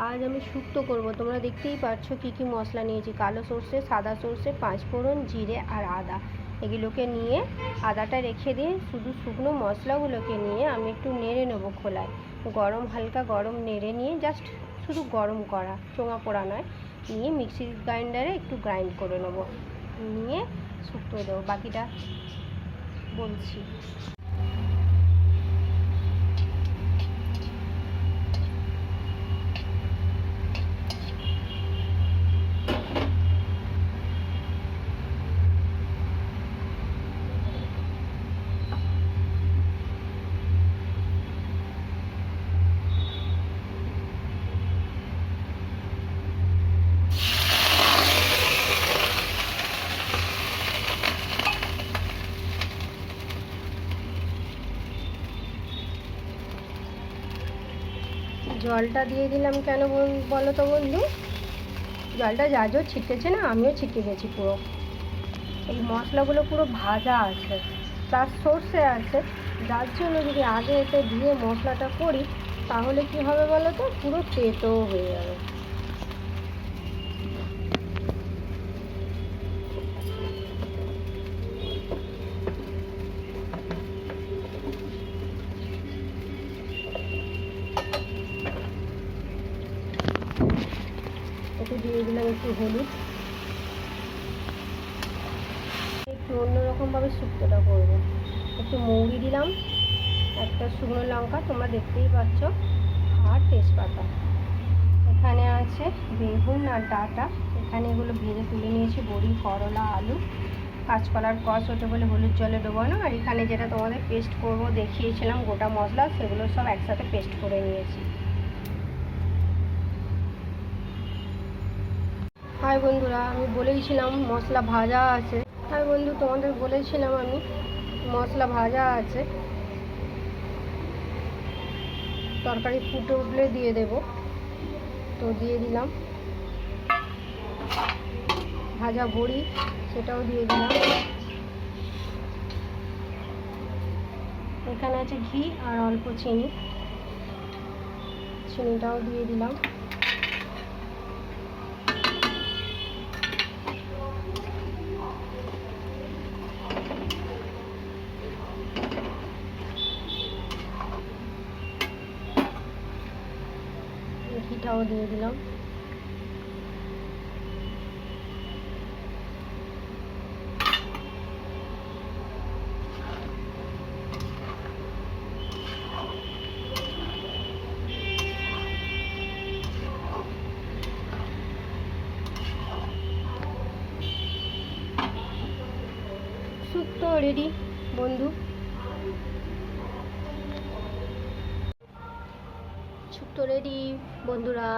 আজ আমি শুক্তো করব। তোমরা দেখতেই পাচ্ছ কি কি মশলা নিয়েছি। কালো সর্ষে, সাদা সর্ষে, পাঁচফোড়ন, জিরে আর আদা। এগুলোকে নিয়ে আদাটা রেখে দিয়ে শুধু শুকনো মশলাগুলোকে নিয়ে আমি একটু নেড়ে নেবো খোলায়। হালকা গরম নেড়ে নিয়ে জাস্ট শুধু গরম করা, চোঙা পোড়া নয়, নিয়ে মিক্সির গ্রাইন্ডারে একটু গ্রাইন্ড করে নেবো, নিয়ে শুক্তো দেবো। বাকিটা বলছি। জলটা দিয়ে দিলাম কেন বলো তো বন্ধু? জলটা যা যা ছিটেছে না, আমিও ছিটে গেছি পুরো। এই মশলাগুলো পুরো ভাজা আছে, প্লাস সর্ষে আছে, যার জন্য যদি আগে এতে দিয়ে মশলাটা করি তাহলে কি হবে বলো তো, পুরো তেতো হয়ে যাবে। একটু দিয়ে দিলাম একটু হলুদ। একটু অন্যরকমভাবে শুক্তোটা করবো। একটু মৌরি দিলাম, একটা শুকনো লঙ্কা তোমরা দেখতেই পাচ্ছ, আর তেজপাতা। এখানে আছে বেগুন আর ডাঁটা, এখানে এগুলো ভেজে তুলে নিয়েছি। বড়ি, করলা, আলু, কাঁচকলার কষ ওঠে বলে হলুদ জলে ডোবানো। আর এখানে যেটা তোমাদের পেস্ট করবো দেখিয়েছিলাম গোটা মশলা, সেগুলো সব একসাথে পেস্ট করে নিয়েছি। হাই বন্ধুরা, আমি বলেইছিলাম মশলা ভাজা আছে। হাই বন্ধু, তোমাদের বলেছিলাম আমি মশলা ভাজা আছে, তরকারি ফুটে উঠলে দিয়ে দেব। তো দিয়ে দিলাম ভাজা বড়ি, সেটাও দিয়ে দিলাম। এখানে আছে ঘি আর অল্প চিনি, চিনিটাও দিয়ে দিলাম। ঘিটাও দিয়ে দিলাম। শুক্তো রেডি বন্ধু, শুক্তো রেডি বন্ধুরা।